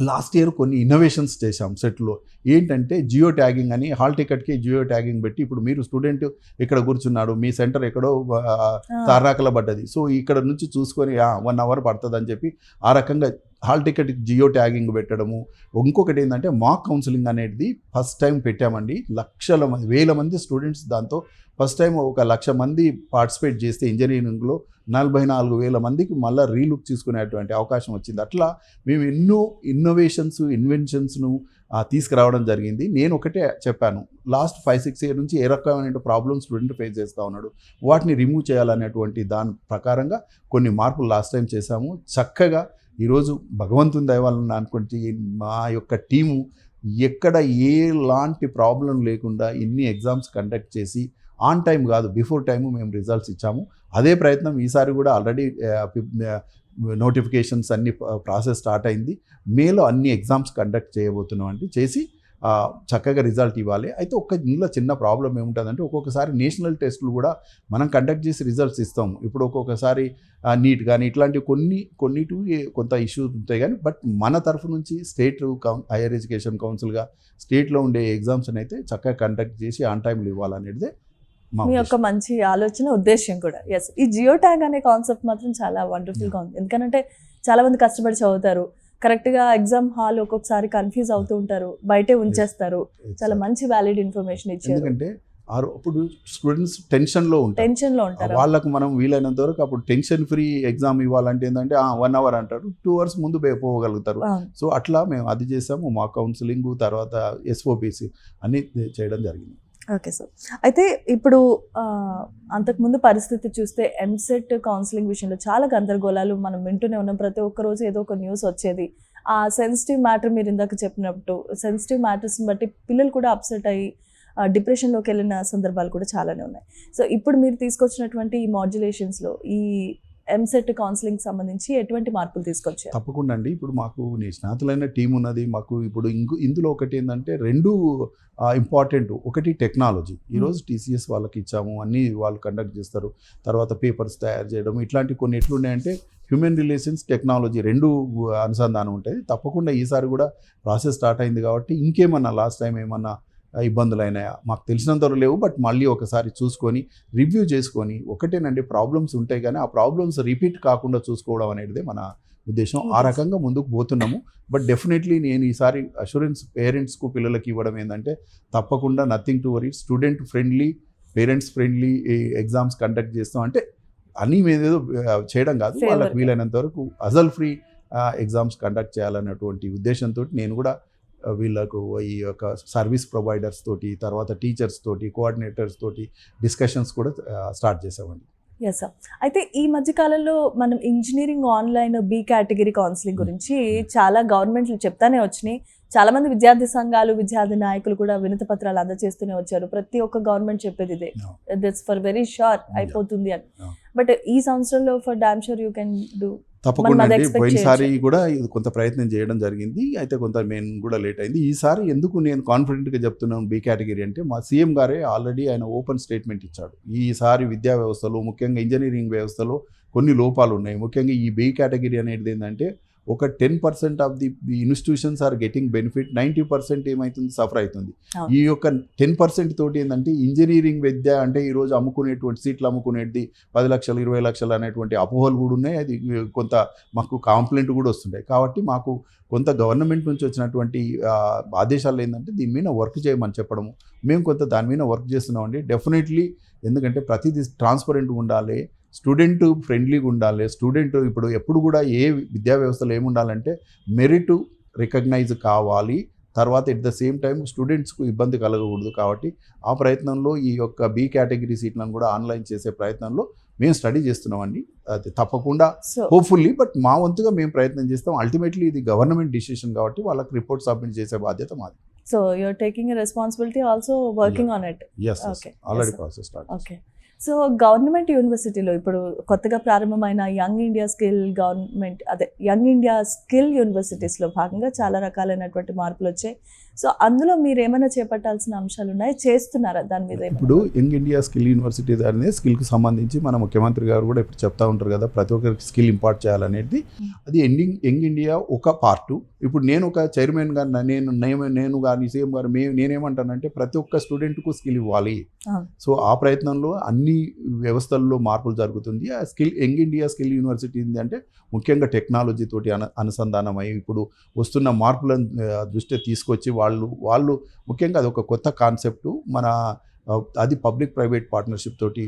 లాస్ట్ ఇయర్ కొన్ని ఇన్నోవేషన్స్ చేశాం సెట్లో. ఏంటంటే జియో ట్యాగింగ్ అని, హాల్ టికెట్కి జియో ట్యాగింగ్ పెట్టి, ఇప్పుడు మీరు స్టూడెంట్ ఇక్కడ కూర్చున్నాడు, మీ సెంటర్ ఎక్కడో తారాకల పడ్డది, సో ఇక్కడ నుంచి చూసుకొని 1 hour పడుతుంది అని చెప్పి ఆ రకంగా హాల్ టికెట్కి జియో ట్యాగింగ్ పెట్టడము. ఇంకొకటి ఏంటంటే మాక్ కౌన్సిలింగ్ అనేది ఫస్ట్ టైం పెట్టామండి. లక్షల మంది, వేల మంది స్టూడెంట్స్ దాంతో ఫస్ట్ టైం 1,00,000 మంది పార్టిసిపేట్ చేస్తే ఇంజనీరింగ్లో 44,000 మందికి మళ్ళీ రీలుక్ తీసుకునేటువంటి అవకాశం వచ్చింది. అట్లా మేము ఎన్నో ఇన్నోవేషన్స్, ఇన్వెన్షన్స్ను తీసుకురావడం జరిగింది. నేను ఒకటే చెప్పాను, లాస్ట్ 5-6 years నుంచి ఏ రకమైన ప్రాబ్లమ్ స్టూడెంట్ ఫేస్ చేస్తూ ఉన్నాడు, వాటిని రిమూవ్ చేయాలనేటువంటి దాని ప్రకారంగా కొన్ని మార్పులు లాస్ట్ టైం చేశాము. చక్కగా ఈరోజు భగవంతుని దయవలన అనుకుంటే మా యొక్క టీము ఎక్కడ ఎలాంటి ప్రాబ్లం లేకుండా ఇన్ని ఎగ్జామ్స్ కండక్ట్ చేసి ఆన్ టైం కాదు, బిఫోర్ టైము మేము రిజల్ట్స్ ఇచ్చాము. అదే ప్రయత్నం ఈసారి కూడా ఆల్రెడీ నోటిఫికేషన్స్ అన్ని ప్రాసెస్ స్టార్ట్ అయింది. మేలో అన్ని ఎగ్జామ్స్ కండక్ట్ చేయబోతున్నాం అంటే చేసి చక్కగా రిజల్ట్ ఇవ్వాలి. అయితే ఇందులో చిన్న ప్రాబ్లం ఏముంటుందంటే ఒక్కొక్కసారి నేషనల్ టెస్టులు కూడా మనం కండక్ట్ చేసి రిజల్ట్స్ ఇస్తాము. ఇప్పుడు ఒక్కొక్కసారి నీట్ కానీ ఇట్లాంటివి కొన్నిటివి కొంత ఇష్యూస్ ఉంటాయి. కానీ బట్ మన తరఫు నుంచి స్టేట్ హైయర్ ఎడ్యుకేషన్ కౌన్సిల్గా స్టేట్లో ఉండే ఎగ్జామ్స్ అయితే చక్కగా కండక్ట్ చేసి ఆన్ టైంలో ఇవ్వాలనేది మీ యొక్క మంచి ఆలోచన, ఉద్దేశం కూడా. ఎస్, ఈ జియో ట్యాగ్ అనే కాన్సెప్ట్ మాత్రం చాలా వండర్ఫుల్గా ఉంది. ఎందుకంటే చాలా మంది కష్టపడి చదువుతారు, కరెక్ట్గా ఎగ్జామ్ హాల్ ఒక్కొక్కసారి కన్ఫ్యూజ్ అవుతూ ఉంటారు, బయటే ఉంచేస్తారు. చాలా మంచి వ్యాలిడ్ ఇన్ఫర్మేషన్ ఇచ్చారు. ఎందుకంటే అప్పుడు స్టూడెంట్స్ టెన్షన్లో ఉంటారు, వాళ్ళకు మనం వీలైనంత వరకు అప్పుడు టెన్షన్ ఫ్రీ ఎగ్జామ్ ఇవ్వాలంటే ఏంటంటే 1 hour అంటారు, 2 hours ముందు పోగలుగుతారు. సో అట్లా మేము అది చేసాము. మా కౌన్సిలింగ్ తర్వాత SOPC అన్ని చేయడం జరిగింది. Okay sir. అయితే ఇప్పుడు అంతకుముందు పరిస్థితి చూస్తే ఎంసెట్ కౌన్సిలింగ్ విషయంలో చాలా గందరగోళాలు మనం వింటూనే ఉన్నాం. ప్రతి ఒక్క రోజు ఏదో ఒక న్యూస్ వచ్చేది. ఆ సెన్సిటివ్ మ్యాటర్ మీరు ఇందాక చెప్పినట్టు సెన్సిటివ్ మ్యాటర్స్ని బట్టి పిల్లలు కూడా అప్సెట్ అయ్యి డిప్రెషన్లోకి వెళ్ళిన సందర్భాలు కూడా చాలానే ఉన్నాయి. సో ఇప్పుడు మీరు తీసుకొచ్చినటువంటి ఈ మాడ్యులేషన్స్లో ఈ ఎంసెట్ కౌన్సిలింగ్ సంబంధించి ఎటువంటి మార్పులు తీసుకొచ్చారు? తప్పకుండా అండి. ఇప్పుడు మాకు నిష్ణాతులైన టీం ఉన్నది. మాకు ఇప్పుడు ఇందులో ఒకటి ఏంటంటే 2 ఇంపార్టెంట్. ఒకటి టెక్నాలజీ. ఈరోజు TCS వాళ్ళకి ఇచ్చాము, అన్నీ వాళ్ళు కండక్ట్ చేస్తారు. తర్వాత పేపర్స్ తయారు చేయడం, ఇట్లాంటి కొన్ని ఎట్లున్నాయంటే హ్యూమన్ రిలేషన్స్, టెక్నాలజీ 2 అనుసంధానం ఉంటుంది. తప్పకుండా ఈసారి కూడా ప్రాసెస్ స్టార్ట్ అయింది కాబట్టి ఇంకేమన్నా లాస్ట్ టైం ఏమన్నా ఇబ్బందులు అయినాయా మాకు తెలిసినంత లేవు. బట్ మళ్ళీ ఒకసారి చూసుకొని రివ్యూ చేసుకొని, ఒకటేనండి ప్రాబ్లమ్స్ ఉంటాయి కానీ ఆ ప్రాబ్లమ్స్ రిపీట్ కాకుండా చూసుకోవడం అనేది మన ఉద్దేశం. ఆ రకంగా ముందుకు పోతున్నాము. బట్ డెఫినెట్లీ నేను ఈసారి అష్యూరెన్స్ పేరెంట్స్కు పిల్లలకి ఇవ్వడం ఏంటంటే తప్పకుండా nothing to worry, student friendly, parents friendly exams conduct చేస్తాం. అంటే అన్నీ మీద చేయడం కాదు, వాళ్ళకి వీలైనంత వరకు అజల్ ఫ్రీ ఎగ్జామ్స్ కండక్ట్ చేయాలన్నటువంటి ఉద్దేశంతో నేను కూడా వీళ్ళకు ఈ యొక్క సర్వీస్ ప్రొవైడర్స్ తోటి, తర్వాత టీచర్స్ తోటి, కోఆర్డినేటర్స్ తోటి డిస్కషన్స్ కూడా స్టార్ట్ చేసామండి. Yes sir. అయితే ఈ మధ్యకాలంలో మనం engineering online B category counselling గురించి చాలా గవర్నమెంట్లు చెప్తానే వచ్చినాయి. చాలామంది విద్యార్థి సంఘాలు, విద్యార్థి నాయకులు కూడా వినతి పత్రాలు అందజేస్తూనే వచ్చారు. ప్రతి ఒక్క గవర్నమెంట్ చెప్పేది ఇదే, దట్స్ ఫర్ వెరీ షూర్ అయిపోతుంది అని. బట్ ఈ సంవత్సరంలో for damn sure you can do. తప్పకుండా అండి. పోయినసారి కూడా ఇది కొంత ప్రయత్నం చేయడం జరిగింది. అయితే కొంత మెయిన్ కూడా లేట్ అయింది. ఈసారి ఎందుకు నేను కాన్ఫిడెంట్గా చెప్తున్నాను B కేటగిరీ అంటే, మా సీఎం గారే ఆల్రెడీ ఆయన ఓపెన్ స్టేట్మెంట్ ఇచ్చాడు. ఈసారి విద్యా వ్యవస్థలో, ముఖ్యంగా ఇంజనీరింగ్ వ్యవస్థలో కొన్ని లోపాలు ఉన్నాయి. ముఖ్యంగా ఈ B కేటగిరీ అనేది ఏంటంటే ఒక 10% of the institutions are getting benefit, 90% ఏమవుతుంది, సఫర్ అవుతుంది. ఈ యొక్క 10% తోటి ఏంటంటే ఇంజనీరింగ్ విద్య అంటే ఈరోజు అమ్ముకునేటువంటి సీట్లు అమ్ముకునేది 10 లక్షలు 20 లక్షలు అనేటువంటి అపోహలు కూడా ఉన్నాయి. అది కొంత మాకు కాంప్లైంట్ కూడా వస్తుంటాయి. కాబట్టి మాకు కొంత గవర్నమెంట్ నుంచి వచ్చినటువంటి ఆదేశాలు ఏంటంటే దీని మీద వర్క్ చేయమని చెప్పడము, మేము కొంత దాని మీద వర్క్ చేస్తున్నామండి. డెఫినెట్లీ, ఎందుకంటే ప్రతిదీ ట్రాన్స్పరెంట్గా ఉండాలి, స్టూడెంట్ ఫ్రెండ్లీగా ఉండాలి. స్టూడెంట్ ఇప్పుడు ఎప్పుడు కూడా ఏ విద్యా వ్యవస్థలో ఏముండాలంటే మెరిట్ రికగ్నైజ్ కావాలి, తర్వాత ఎట్ ద సేమ్ టైం స్టూడెంట్స్కు ఇబ్బంది కలగకూడదు. కాబట్టి ఆ ప్రయత్నంలో ఈ యొక్క B కేటగిరీ సీట్లను కూడా ఆన్లైన్ చేసే ప్రయత్నంలో మేము స్టడీ చేస్తున్నామండి. అది తప్పకుండా హోప్ఫుల్లీ, బట్ మా వంతుగా మేము ప్రయత్నం చేస్తాం. అల్టిమేట్లీ ఇది గవర్నమెంట్ డిసిషన్ కాబట్టి వాళ్ళకి రిపోర్ట్ సబ్మిట్ చేసే బాధ్యత మాది. So you're taking a responsibility, also working on it. Yes, already process started. Okay. So government యూనివర్సిటీలో ఇప్పుడు కొత్తగా ప్రారంభమైన యంగ్ ఇండియా స్కిల్ యూనివర్సిటీస్లో భాగంగా చాలా రకాలైనటువంటి మార్పులు వచ్చాయి. సో అందులో మీరు ఏమైనా చేపట్టాల్సిన అంశాలు ఉన్నాయి, చేస్తున్నారా దాని మీద? ఇప్పుడు యంగ్ ఇండియా స్కిల్ యూనివర్సిటీ అనేది స్కిల్కి సంబంధించి మన ముఖ్యమంత్రి గారు కూడా ఇప్పుడు చెప్తా ఉంటారు కదా, ప్రతి ఒక్కరికి స్కిల్ ఇంపార్ట్ చేయాలనేది. అది యంగ్ ఇండియా ఒక పార్టు. ఇప్పుడు నేను ఒక చైర్మన్గా నేను కానీ సీఎం గారు నేనేమంటానంటే ప్రతి ఒక్క స్టూడెంట్కు స్కిల్ ఇవ్వాలి. సో ఆ ప్రయత్నంలో అన్ని వ్యవస్థల్లో మార్పులు జరుగుతుంది. ఆ skill young India skill university అంటే ముఖ్యంగా టెక్నాలజీ తోటి అనుసంధానమై ఇప్పుడు వస్తున్న మార్పులను దృష్టి తీసుకొచ్చి వాళ్ళు ముఖ్యంగా అది ఒక కొత్త కాన్సెప్టు. అది పబ్లిక్ ప్రైవేట్ పార్ట్నర్షిప్ తోటి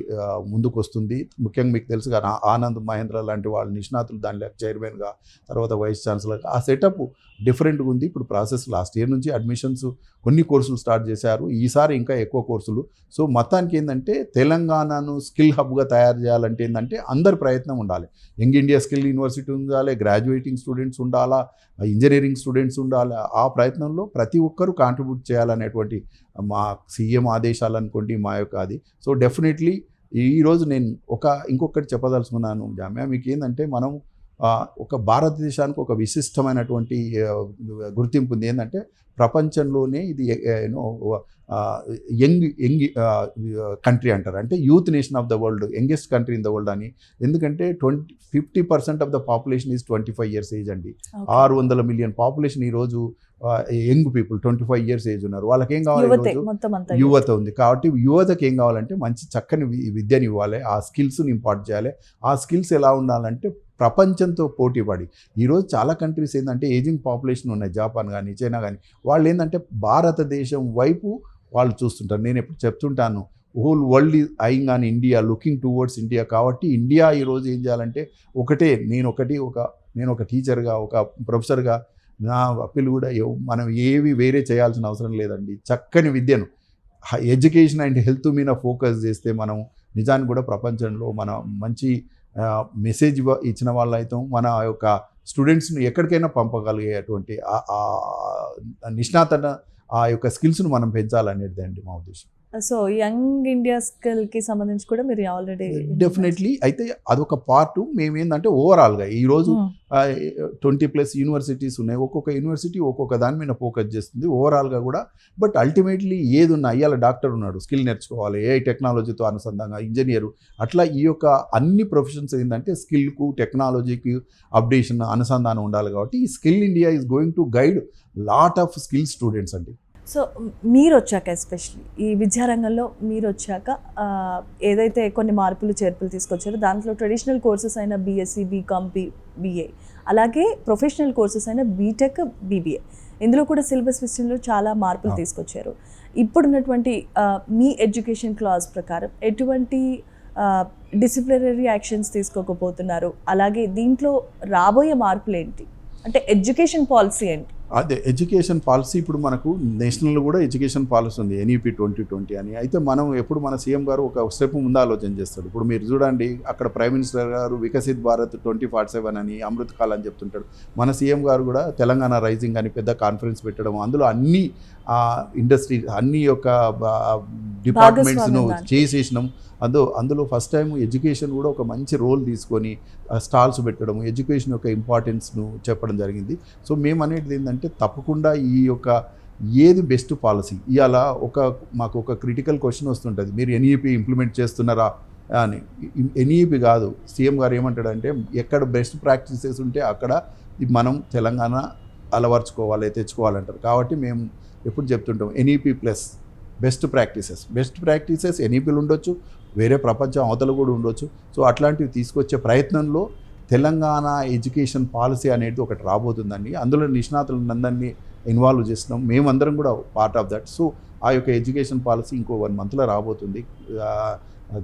ముందుకు వస్తుంది. ముఖ్యంగా మీకు తెలుసుగా ఆనంద్ మహేంద్ర లాంటి వాళ్ళ నిష్ణాతులు దానిలో చైర్మన్గా, తర్వాత వైస్ ఛాన్సలర్గా. ఆ సెటప్ డిఫరెంట్గా ఉంది. ఇప్పుడు ప్రాసెస్ లాస్ట్ ఇయర్ నుంచి అడ్మిషన్స్ కొన్ని కోర్సులు స్టార్ట్ చేశారు, ఈసారి ఇంకా ఎక్కువ కోర్సులు. సో మొత్తానికి ఏంటంటే తెలంగాణను స్కిల్ హబ్గా తయారు చేయాలంటే ఏంటంటే అందరి ప్రయత్నం ఉండాలి. యంగ్ ఇండియా స్కిల్ యూనివర్సిటీ ఉండాలి, గ్రాడ్యుయేటింగ్ స్టూడెంట్స్ ఉండాలా, ఇంజనీరింగ్ స్టూడెంట్స్ ఉండాలి. ఆ ప్రయత్నంలో ప్రతి ఒక్కరూ కాంట్రిబ్యూట్ చేయాలనేటువంటి మా సీఎం ఆదేశాలు అనుకోండి, మా యొక్క అది. సో డెఫినెట్లీ ఈరోజు నేను ఇంకొకటి చెప్పదలుచుకున్నాను జామ్యా, మీకు ఏంటంటే మనం ఒక భారతదేశానికి ఒక విశిష్టమైనటువంటి గుర్తింపు ఉంది. ఏంటంటే ప్రపంచంలోనే ఇది యంగ్ కంట్రీ అంటారు, అంటే youth nation of the world, youngest country in the world అని. ఎందుకంటే 50% of the population is 25 years age అండి. 600 million పాపులేషన్ ఈరోజు యంగ్ పీపుల్ 25 years ఏజ్ ఉన్నారు. వాళ్ళకి ఏం కావాలి? యువత ఉంది. కాబట్టి యువతకి ఏం కావాలంటే మంచి చక్కని విద్యను ఇవ్వాలి, ఆ స్కిల్స్ని ఇంపార్ట్ చేయాలి. ఆ స్కిల్స్ ఎలా ఉండాలంటే ప్రపంచంతో పోటీపడి. ఈరోజు చాలా కంట్రీస్ ఏంటంటే ఏజింగ్ పాపులేషన్ ఉన్నాయి, జపాన్ కానీ చైనా కానీ. వాళ్ళు ఏంటంటే భారతదేశం వైపు వాళ్ళు చూస్తుంటారు. నేను ఎప్పుడు చెప్తుంటాను, whole world is ఐయింగ్ on India, looking towards India. కాబట్టి ఇండియా ఈరోజు ఏం చేయాలంటే నేను ఒక టీచర్గా, ఒక ప్రొఫెసర్గా నా అప్పీల్ కూడా మనం ఏవి వేరే చేయాల్సిన అవసరం లేదండి. చక్కని విద్యను, ఎడ్యుకేషన్ అండ్ హెల్త్ మీద ఫోకస్ చేస్తే మనం నిజానికి కూడా ప్రపంచంలో మనం మంచి మెసేజ్ ఇచ్చిన వాళ్ళు అవుతాం. మన యొక్క స్టూడెంట్స్ని ఎక్కడికైనా పంపగలిగేటువంటి నిష్ణాతన ఆ యొక్క స్కిల్స్ను మనం పెంచాలనేది అండి మా ఉద్దేశం. సో యంగ్ ఇండియా స్కిల్కి సంబంధించి కూడా మీరు ఆల్రెడీ డెఫినెట్లీ అయితే అదొక పార్ట్. మేమేందంటే ఓవరాల్గా ఈరోజు 20+ యూనివర్సిటీస్ ఉన్నాయి. ఒక్కొక్క యూనివర్సిటీ ఒక్కొక్క దాని మీద ఫోకస్ చేస్తుంది ఓవరాల్గా కూడా. బట్ అల్టిమేట్లీ ఏది ఉన్నా, ఇవాళ డాక్టర్ ఉన్నాడు, స్కిల్ నేర్చుకోవాలి, ఏ టెక్నాలజీతో అనుసంధానంగా, ఇంజనీరు, అట్లా ఈ యొక్క అన్ని ప్రొఫెషన్స్ ఏంటంటే స్కిల్కు టెక్నాలజీకి అప్డేషన్ అనుసంధానం ఉండాలి. కాబట్టి ఈ skill India is going to guide lot of skill students అండి. సో మీరు వచ్చాక, ఎస్పెషల్లీ ఈ విద్యారంగంలో మీరు వచ్చాక ఏదైతే కొన్ని మార్పులు చేర్పులు తీసుకొచ్చారో దాంట్లో ట్రెడిషనల్ కోర్సెస్ అయిన బీఎస్సీ, బీకామ్, బీఏ, అలాగే ప్రొఫెషనల్ కోర్సెస్ అయిన బీటెక్, బీబీఏ, ఇందులో కూడా సిలబస్ విషయంలో చాలా మార్పులు తీసుకొచ్చారు. ఇప్పుడున్నటువంటి మీ ఎడ్యుకేషన్ క్లాస్ ప్రకారం ఎటువంటి డిసిప్లినరీ యాక్షన్స్ తీసుకోకపోతున్నారు? అలాగే దీంట్లో రాబోయే మార్పులు ఏంటి, అంటే ఎడ్యుకేషన్ పాలసీ ఏంటి? అదే ఎడ్యుకేషన్ పాలసీ ఇప్పుడు మనకు నేషనల్ కూడా ఎడ్యుకేషన్ పాలసీ ఉంది, NEP 2020 అని. అయితే మనం ఎప్పుడు మన సీఎం గారు ఒక స్టెప్ ముందు ఆలోచన చేస్తాడు. ఇప్పుడు మీరు చూడండి, అక్కడ ప్రైమ్ మినిస్టర్ గారు వికసిత్ భారత్ 2047 అని, అమృత్ కాల్ అని చెప్తుంటాడు. మన సీఎం గారు కూడా తెలంగాణ రైజింగ్ అని పెద్ద కాన్ఫరెన్స్ పెట్టడం, అందులో అన్ని ఇండస్ట్రీ అన్ని యొక్క డిపార్ట్మెంట్స్ను చేసేసినాం. అందులో ఫస్ట్ టైం ఎడ్యుకేషన్ కూడా ఒక మంచి రోల్ తీసుకొని స్టాల్స్ పెట్టడం, ఎడ్యుకేషన్ యొక్క ఇంపార్టెన్స్ను చెప్పడం జరిగింది. సో మేము అనేది ఏంటంటే తప్పకుండా ఈ యొక్క ఏది బెస్ట్ పాలసీ ఇవాళ మాకు ఒక క్రిటికల్ క్వశ్చన్ వస్తుంటుంది, మీరు NEP ఇంప్లిమెంట్ చేస్తున్నారా అని. NEP కాదు, సీఎం గారు ఏమంటాడంటే ఎక్కడ బెస్ట్ ప్రాక్టీసెస్ ఉంటే అక్కడ మనం తెలంగాణ అలవర్చుకోవాలి, తెచ్చుకోవాలంటారు. కాబట్టి మేము ఎప్పుడు చెప్తుంటాం NEP ప్లస్ బెస్ట్ ప్రాక్టీసెస్ NEPలు ఉండొచ్చు, వేరే ప్రపంచం అవతల కూడా ఉండొచ్చు. సో అట్లాంటివి తీసుకొచ్చే ప్రయత్నంలో తెలంగాణ ఎడ్యుకేషన్ పాలసీ అనేది ఒకటి రాబోతుందండి. అందులో నిష్ణాతులందరినీ ఇన్వాల్వ్ చేస్తున్నాం, మేమందరం కూడా పార్ట్ ఆఫ్ దట్. సో ఆ యొక్క ఎడ్యుకేషన్ పాలసీ ఇంకో 1 monthలో రాబోతుంది.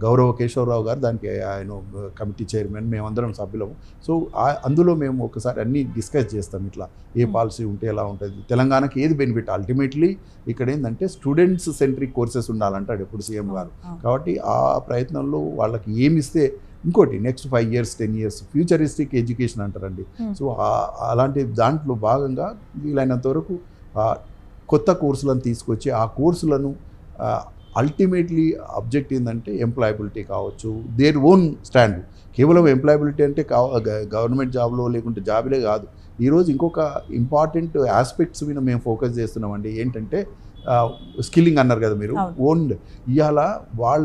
గౌరవ కేశవరావు గారు దానికి ఆయన కమిటీ చైర్మన్, మేమందరం సభ్యులము. సో అందులో మేము ఒకసారి అన్నీ డిస్కస్ చేస్తాం, ఇట్లా ఏ పాలసీ ఉంటే ఎలా ఉంటుంది, తెలంగాణకి ఏది బెనిఫిట్. అల్టిమేట్లీ ఇక్కడ ఏంటంటే స్టూడెంట్స్ సెంట్రిక్ కోర్సెస్ ఉండాలంటాడు ఎప్పుడు సీఎం గారు. కాబట్టి ఆ ప్రయత్నంలో వాళ్ళకి ఏమిస్తే ఇంకోటి next 5 years 10 years futuristic education అంటారండి. సో అలాంటి దాంట్లో భాగంగా వీలైనంత వరకు కొత్త కోర్సులను తీసుకొచ్చి ఆ కోర్సులను అల్టిమేట్లీ అబ్జెక్ట్ ఏంటంటే ఎంప్లాయబిలిటీ కావచ్చు, దేర్ ఓన్ స్టాండ్. కేవలం ఎంప్లాయబిలిటీ అంటే గవర్నమెంట్ జాబ్లో లేకుంటే జాబ్లే కాదు. ఈరోజు ఇంకొక ఇంపార్టెంట్ ఆస్పెక్ట్స్ మీద మేము ఫోకస్ చేస్తున్నామండి. ఏంటంటే స్కిల్లింగ్ అన్నారు కదా మీరు, ఓన్ ఇవాళ వాళ్ళ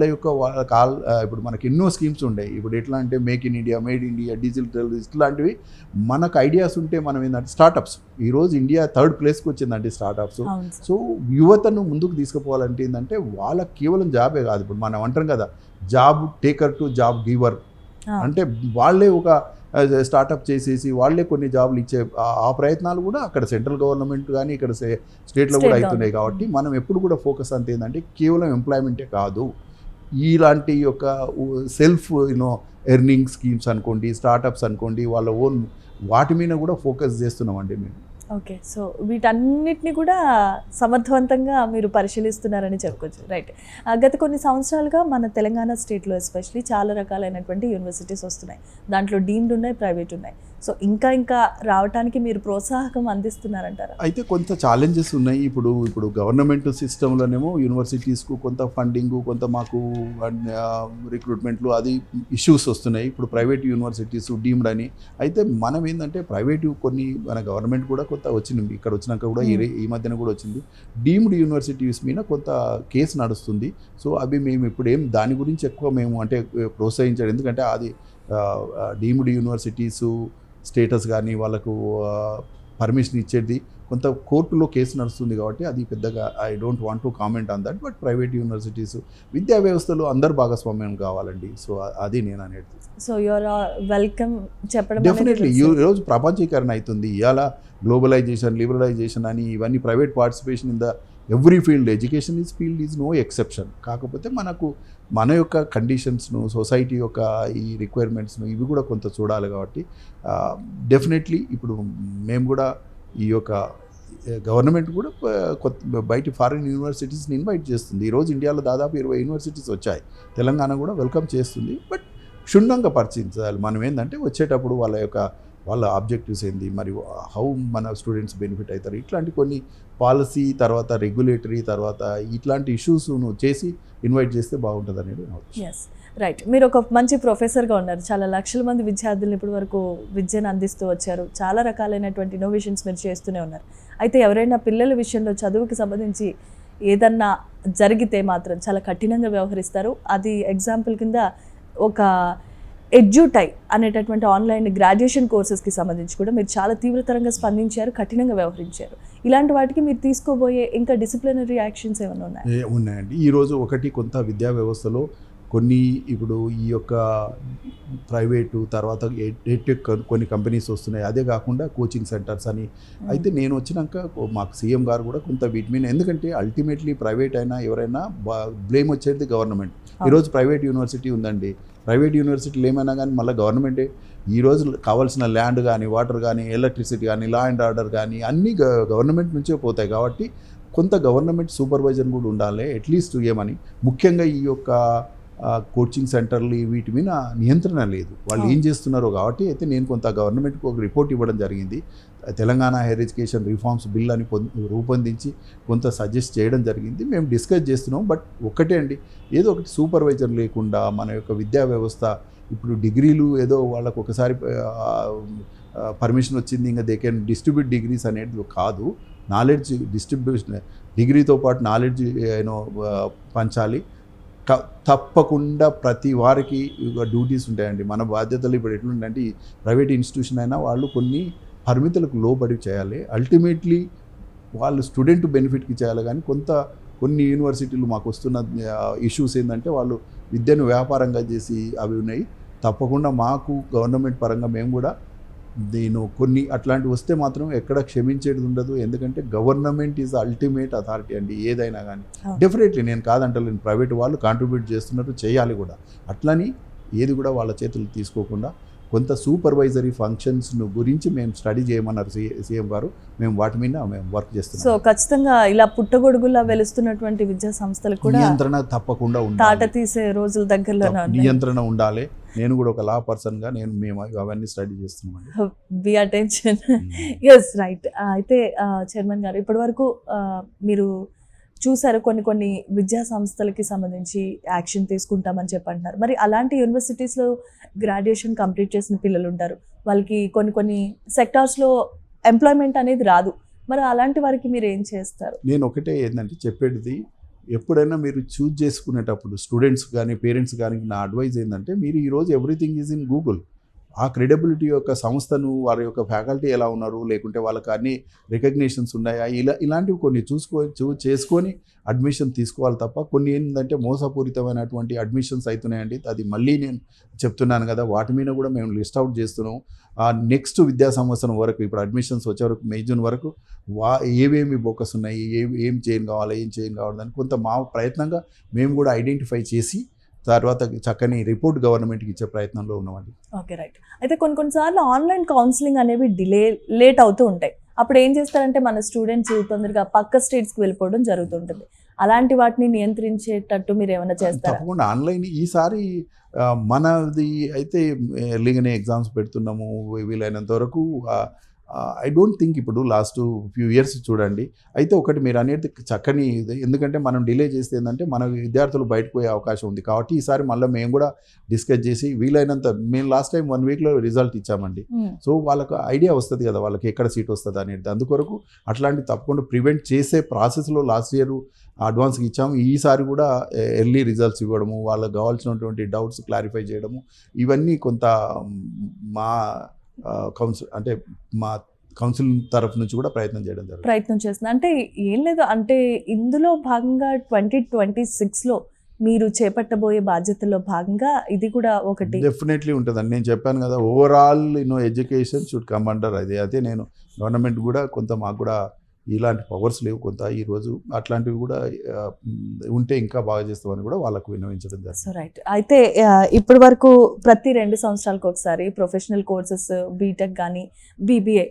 ఇప్పుడు మనకి ఎన్నో స్కీమ్స్ ఉన్నాయి. ఇప్పుడు ఎట్లా అంటే make in India, made India, digital ఇట్లాంటివి మనకు ఐడియాస్ ఉంటే మనం ఏంటంటే స్టార్టప్స్, ఈరోజు ఇండియా 3rd ప్లేస్కి వచ్చిందండి స్టార్టప్స్. సో యువతను ముందుకు తీసుకుపోవాలంటే ఏంటంటే వాళ్ళకి కేవలం జాబే కాదు, ఇప్పుడు మనం అంటాం కదా job taker to job giver, అంటే వాళ్ళే ఒక స్టార్టప్ చేసేసి వాళ్ళే కొన్ని జాబ్లు ఇచ్చే ఆ ప్రయత్నాలు కూడా అక్కడ సెంట్రల్ గవర్నమెంట్ కానీ ఇక్కడ స్టేట్లో కూడా అవుతున్నాయి. కాబట్టి మనం ఎప్పుడు కూడా ఫోకస్ అంతే ఏంటంటే కేవలం ఎంప్లాయ్మెంటే కాదు, ఇలాంటి యొక్క సెల్ఫ్ ఎర్నింగ్ స్కీమ్స్ అనుకోండి, స్టార్టప్స్ అనుకోండి, వాళ్ళ ఓన్ వాటి మీద కూడా ఫోకస్ చేస్తున్నామండి మేము. ఓకే, సో వీటన్నిటిని కూడా సమర్థవంతంగా మీరు పరిశీలిస్తున్నారని చెప్పుకోవచ్చు, రైట్. గత కొన్ని సంవత్సరాలుగా మన తెలంగాణ స్టేట్లో ఎస్పెషలీ చాలా రకాలైనటువంటి యూనివర్సిటీస్ వస్తున్నాయి. దాంట్లో డీమ్డ్ ఉన్నాయి, ప్రైవేట్ ఉన్నాయి. సో ఇంకా రావడానికి మీరు ప్రోత్సాహకం అందిస్తున్నారంటారా? అయితే కొంత ఛాలెంజెస్ ఉన్నాయి. ఇప్పుడు గవర్నమెంట్ సిస్టంలోనేమో యూనివర్సిటీస్కు కొంత ఫండింగ్, కొంత మాకు రిక్రూట్మెంట్లు అది ఇష్యూస్ వస్తున్నాయి. ఇప్పుడు ప్రైవేట్ యూనివర్సిటీస్ డీమ్డ్ అని అయితే మనం ఏంటంటే ప్రైవేట్ కొన్ని మన గవర్నమెంట్ కూడా కొంత వచ్చింది, ఇక్కడ వచ్చినాక కూడా ఈ మధ్యన కూడా వచ్చింది. డీమ్డ్ యూనివర్సిటీస్ మీద కొంత కేసు నడుస్తుంది. సో అవి మేము ఇప్పుడు దాని గురించి ఎక్కువ మేము అంటే ప్రోత్సహించాడు, ఎందుకంటే అది డీమ్డ్ యూనివర్సిటీస్ స్టేటస్ కానీ వాళ్ళకు పర్మిషన్ ఇచ్చేది కొంత కోర్టులో కేసు నడుస్తుంది. కాబట్టి అది పెద్దగా I don't want to comment on that. But private universities విద్యా వ్యవస్థలో అందరు భాగస్వామ్యం కావాలండి. సో అది నేను అనేది. సో యూఆర్ వెల్కమ్ చెప్పడం డెఫినెట్లీ. ఈరోజు ప్రపంచీకరణ అవుతుంది, ఇవాళ గ్లోబలైజేషన్, లిబరలైజేషన్ అని ఇవన్నీ private participation in the every field, education field is no exception. కాకపోతే మన యొక్క కండిషన్స్ను, సొసైటీ యొక్క ఈ రిక్వైర్మెంట్స్ను ఇవి కూడా కొంత చూడాలి. కాబట్టి డెఫినెట్లీ ఇప్పుడు మేము కూడా ఈ యొక్క గవర్నమెంట్ కూడా బయట ఫారిన్ యూనివర్సిటీస్ని ఇన్వైట్ చేస్తుంది. ఈరోజు ఇండియాలో దాదాపు 20 యూనివర్సిటీస్ వచ్చాయి, తెలంగాణ కూడా వెల్కమ్ చేస్తుంది. బట్ క్షుణ్ణంగా పరిచయించాలి. మనం ఏంటంటే వచ్చేటప్పుడు వాళ్ళ ఆబ్జెక్టివ్స్ ఏంది, మరి హౌ మన స్టూడెంట్స్ బెనిఫిట్ అవుతారు, ఇట్లాంటి కొన్ని పాలసీ తర్వాత రెగ్యులేటరీ తర్వాత ఇట్లాంటి ఇష్యూస్ను చేసి ఇన్వైట్ చేస్తే బాగుంటుంది అనేది. Yes, right. మీరు ఒక మంచి ప్రొఫెసర్గా ఉన్నారు, చాలా లక్షల మంది విద్యార్థులను ఇప్పటి వరకు విద్యను అందిస్తూ వచ్చారు, చాలా రకాలైనటువంటి ఇన్నోవేషన్స్ మీరు చేస్తూనే ఉన్నారు. అయితే ఎవరైనా పిల్లల విషయంలో చదువుకి సంబంధించి ఏదన్నా జరిగితే మాత్రం చాలా కఠినంగా వ్యవహరిస్తారు. అది ఎగ్జాంపుల్ కింద ఒక ఎడ్యూటై అనేటటువంటి ఆన్లైన్ గ్రాడ్యుయేషన్ కోర్సెస్కి సంబంధించి కూడా మీరు చాలా తీవ్రతరంగా స్పందించారు, కఠినంగా వ్యవహరించారు. ఇలాంటి వాటికి మీరు తీసుకోబోయే ఇంకా డిసిప్లినరీ యాక్షన్స్ ఏమైనా ఉన్నాయండి? ఈరోజు కొంత విద్యా వ్యవస్థలో కొన్ని ఇప్పుడు ఈ యొక్క ప్రైవేటు తర్వాత ఎడ్టెక్ కొన్ని కంపెనీస్ వస్తున్నాయి. అదే కాకుండా కోచింగ్ సెంటర్స్ అని. అయితే నేను వచ్చినాక మాకు సీఎం గారు కూడా కొంత వీటి మీద, ఎందుకంటే అల్టిమేట్లీ ప్రైవేట్ అయినా ఎవరైనా బ్లేమ్ వచ్చేది గవర్నమెంట్. ఈరోజు ప్రైవేట్ యూనివర్సిటీ ఉందండి, ప్రైవేట్ యూనివర్సిటీలు ఏమైనా కానీ మళ్ళీ గవర్నమెంటే. ఈరోజు కావాల్సిన ల్యాండ్ కానీ, వాటర్ కానీ, ఎలక్ట్రిసిటీ కానీ, లా అండ్ ఆర్డర్ కానీ అన్నీ గవర్నమెంట్ నుంచే పోతాయి. కాబట్టి కొంత గవర్నమెంట్ సూపర్వైజన్ కూడా ఉండాలి అట్లీస్ట్. ఏమని ముఖ్యంగా ఈ యొక్క కోచింగ్ సెంటర్లు వీటి మీద నియంత్రణ లేదు, వాళ్ళు ఏం చేస్తున్నారో. కాబట్టి అయితే నేను కొంత గవర్నమెంట్కి ఒక రిపోర్ట్ ఇవ్వడం జరిగింది. Telangana higher education reforms bill అని రూపొందించి కొంత సజెస్ట్ చేయడం జరిగింది. మేము డిస్కస్ చేస్తున్నాం. బట్ ఒక్కటే అండి, ఏదో ఒకటి సూపర్వైజర్ లేకుండా మన యొక్క విద్యా వ్యవస్థ ఇప్పుడు డిగ్రీలు ఏదో వాళ్ళకు ఒకసారి పర్మిషన్ వచ్చింది ఇంకా దే కెన్ డిస్ట్రిబ్యూట్ డిగ్రీస్ అనేది కాదు. నాలెడ్జ్ డిస్ట్రిబ్యూషన్, డిగ్రీతో పాటు నాలెడ్జ్ పంచాలి. తప్పకుండా ప్రతి వారికి డ్యూటీస్ ఉంటాయండి. మన బాధ్యతలు ఇప్పుడు ఎట్లుందంటే ప్రైవేట్ ఇన్స్టిట్యూషన్ అయినా వాళ్ళు కొన్ని పరిమితులకు లోబడి చేయాలి. అల్టిమేట్లీ వాళ్ళు స్టూడెంట్ బెనిఫిట్కి చేయాలి. కానీ కొన్ని యూనివర్సిటీలు మాకు వస్తున్న ఇష్యూస్ ఏంటంటే వాళ్ళు విద్యను వ్యాపారంగా చేసి అవి ఉన్నాయి. తప్పకుండా మాకు గవర్నమెంట్ పరంగా మేము కూడా కొన్ని అట్లాంటివి వస్తే మాత్రం ఎక్కడ క్షమించేది ఉండదు. ఎందుకంటే గవర్నమెంట్ ఈజ్ అల్టిమేట్ అథారిటీ అండి, ఏదైనా కానీ. డెఫినెట్లీ నేను కాదంటలేను, ప్రైవేట్ వాళ్ళు కాంట్రిబ్యూట్ చేస్తున్నట్టు చేయాలి కూడా. అట్లని ఏది కూడా వాళ్ళ చేతులు తీసుకోకుండా కొంత సూపర్వైజరీ ఫంక్షన్స్ గురించి మేము స్టడీ చేయమన్నారు సీఎం గారు. మేము వాటి మీద మేము వర్క్ చేస్తున్నాం. సో ఖచ్చితంగా ఇలా పుట్టగొడుగులా వెలుస్తున్నటువంటి విద్యా సంస్థలకు కూడా నియంత్రణ తప్పకుండా ఉండాలి. తాట తీసే రోజుల దగ్గరలో నియంత్రణ ఉండాలి. నేను కూడా ఒక లా పర్సన్గా మేము అవన్నీ స్టడీ చేస్తున్నాం. Be attention. Yes, right. అయితే చైర్మన్ గారు, ఇప్పటి వరకు మీరు చూసారు కొన్ని విద్యా సంస్థలకి సంబంధించి యాక్షన్ తీసుకుంటామని చెప్పి అంటున్నారు. మరి అలాంటి యూనివర్సిటీస్లో గ్రాడ్యుయేషన్ కంప్లీట్ చేసిన పిల్లలు ఉంటారు, వాళ్ళకి కొన్ని సెక్టార్స్లో ఎంప్లాయ్మెంట్ అనేది రాదు. మరి అలాంటి వారికి మీరు ఏం చేస్తారు? నేను ఒకటే ఏంటంటే చెప్పేది, ఎప్పుడైనా మీరు చూజ్ చేసుకునేటప్పుడు స్టూడెంట్స్ కానీ పేరెంట్స్ కానీ నా అడ్వైజ్ ఏంటంటే, మీరు ఈరోజు ఎవ్రీథింగ్ ఈజ్ ఇన్ గూగుల్. ఆ క్రెడిబిలిటీ యొక్క సంస్థను, వారి యొక్క ఫ్యాకల్టీ ఎలా ఉన్నారు, లేకుంటే వాళ్ళకి అన్ని రికగ్నిషన్స్ ఉన్నాయా, ఇలాంటివి కొన్ని చేసుకొని అడ్మిషన్ తీసుకోవాలి తప్ప, కొన్ని ఏంటంటే మోసపూరితమైనటువంటి అడ్మిషన్స్ అవుతున్నాయండి. అది మళ్ళీ నేను చెప్తున్నాను కదా, వాటి మీద కూడా మేము లిస్ట్ అవుట్ చేస్తున్నాం. నెక్స్ట్ విద్యా సంవత్సరం వరకు, ఇప్పుడు అడ్మిషన్స్ వచ్చే వరకు మే జూన్ వరకు ఏవేమి బోకస్ ఉన్నాయి, ఏం కావాలని కొంత మా ప్రయత్నంగా మేము కూడా ఐడెంటిఫై చేసి తర్వాత చక్కని రిపోర్ట్ గవర్నమెంట్కి ఇచ్చే ప్రయత్నంలో ఉన్నామండి. Okay, right. అయితే కొన్నిసార్లు ఆన్లైన్ కౌన్సిలింగ్ అనేవి లేట్ అవుతూ ఉంటాయి. అప్పుడు ఏం చేస్తారంటే మన స్టూడెంట్స్ తొందరగా పక్క స్టేట్స్కి వెళ్ళిపోవడం జరుగుతుంటుంది. అలాంటి వాటిని నియంత్రించేటట్టు మీరు ఏమైనా చేస్తారా? తప్పకుండా ఆన్లైన్ ఈసారి మనది అయితే ఎర్లీగానే ఎగ్జామ్స్ పెడుతున్నాము. వీలైనంత వరకు ఐ డోంట్ థింక్ ఇప్పుడు లాస్ట్ ఫ్యూ ఇయర్స్ చూడండి. అయితే ఒకటి మీరు అనేది చక్కని ఇది, ఎందుకంటే మనం డిలే చేస్తే ఏంటంటే మన విద్యార్థులు బయటకు పోయే అవకాశం ఉంది. కాబట్టి ఈసారి మళ్ళీ మేము కూడా డిస్కస్ చేసి వీలైనంత, మేము లాస్ట్ టైం 1 వీక్లో రిజల్ట్ ఇచ్చామండి. సో వాళ్ళకు ఐడియా వస్తుంది కదా, వాళ్ళకి ఎక్కడ సీట్ వస్తుంది అనేది. అందుకొరకు అట్లాంటి తప్పకుండా ప్రివెంట్ చేసే ప్రాసెస్లో లాస్ట్ ఇయర్ అడ్వాన్స్కి ఇచ్చాము. ఈసారి కూడా ఎర్లీ రిజల్ట్స్ ఇవ్వడము, వాళ్ళకి కావాల్సినటువంటి డౌట్స్ క్లారిఫై చేయడము, ఇవన్నీ కొంత మా కౌన్సిల్ అంటే మా కౌన్సిల్ తరఫు నుంచి కూడా ప్రయత్నం చేస్తుంది. అంటే ఏం లేదు, అంటే ఇందులో భాగంగా 2026లో మీరు చేపట్టబోయే బాధ్యతల్లో భాగంగా ఇది కూడా ఒకటి డెఫినెట్లీ ఉంటుందండి. నేను చెప్పాను కదా, overall education should come under అదే నేను గవర్నమెంట్ కూడా కొంత మాకు కూడా ఇలాంటి పవర్స్ లేవు కొంత ఈరోజు, అట్లాంటివి కూడా ఉంటే ఇంకా బాగా చేస్తామని కూడా వాళ్ళకు విన్నవించడం జరిగింది. So right. అయితే ఇప్పటి వరకు ప్రతి 2 సంవత్సరాలకు ఒకసారి ప్రొఫెషనల్ కోర్సెస్, బీటెక్ కానీ బీబీఏ,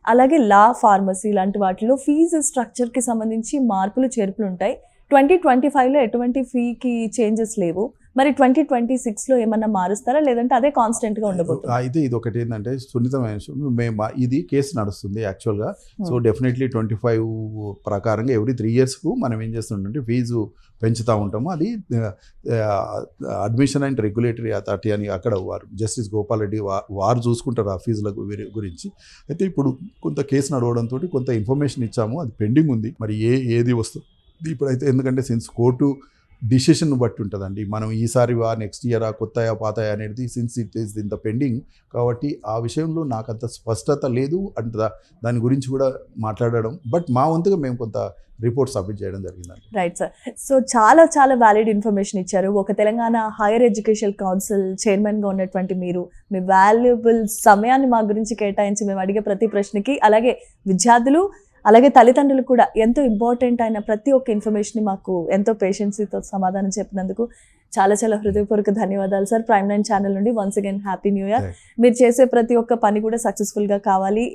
అలాగే లా, ఫార్మసీ లాంటి వాటిలో ఫీజు స్ట్రక్చర్కి సంబంధించి మార్పులు చేర్పులు ఉంటాయి. 2025లో ఎటువంటి ఫీకి చేంజెస్ లేవు. మరి 2026లో ఏమన్నా మారుస్తారా, లేదంటే అదే కాన్స్టెంట్గా ఉండబోతుంది? అయితే ఇది ఒకటి ఏంటంటే సున్నితమైన విషయం, ఇది కేసు నడుస్తుంది యాక్చువల్గా. సో డెఫినెట్లీ 25 ప్రకారంగా ఎవ్రీ 3 ఇయర్స్కు మనం ఏం చేస్తుంటే ఫీజు పెంచుతూ ఉంటాము. అది అడ్మిషన్ అండ్ రెగ్యులేటరీ అథారిటీ అని అక్కడ వారు జస్టిస్ గోపాల్ రెడ్డి వారు చూసుకుంటారు ఆ ఫీజుల గురించి. అయితే ఇప్పుడు కొంత కేసు నడవడంతో కొంత ఇన్ఫర్మేషన్ ఇచ్చాము, అది పెండింగ్ ఉంది. మరి ఏది వస్తుంది ఇప్పుడైతే, ఎందుకంటే సిన్స్ కోర్టు డిసిషన్ బట్టి ఉంటుందండి. మనం ఈసారి నెక్స్ట్ ఇయర్ కొత్తయా పాతయా అనేది సిన్స్ ఇట్ ఈస్ ఇంత పెండింగ్, కాబట్టి ఆ విషయంలో నాకు అంత స్పష్టత లేదు అంత దాని గురించి కూడా మాట్లాడడం. బట్ మా వంతుగా మేము కొంత రిపోర్ట్ సబ్మిట్ చేయడం జరిగిందండి. Right sir. సో చాలా వ్యాలిడ్ ఇన్ఫర్మేషన్ ఇచ్చారు. ఒక తెలంగాణ హైయర్ ఎడ్యుకేషన్ కౌన్సిల్ చైర్మన్గా ఉన్నటువంటి మీరు మీ వాల్యుబుల్ సమయాన్ని మా గురించి కేటాయించి మేము అడిగే ప్రతి ప్రశ్నకి, అలాగే విద్యార్థులు అలాగే తల్లిదండ్రులు కూడా ఎంతో ఇంపార్టెంట్ అయిన ప్రతి ఒక్క ఇన్ఫర్మేషన్ని మాకు ఎంతో పేషెన్సీతో సమాధానం చెప్పినందుకు చాలా హృదయపూర్వక ధన్యవాదాలు సార్. Prime9 ఛానల్ నుండి once again happy new year. మీరు చేసే ప్రతి ఒక్క పని కూడా సక్సెస్ఫుల్గా కావాలి,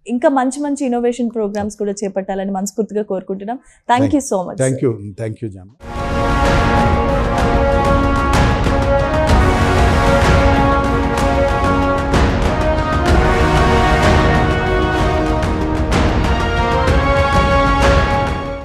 ఇంకా మంచి ఇన్నోవేషన్ ప్రోగ్రామ్స్ కూడా చేపట్టాలని మనస్ఫూర్తిగా కోరుకుంటున్నాం. Thank you so much. Thank you jam.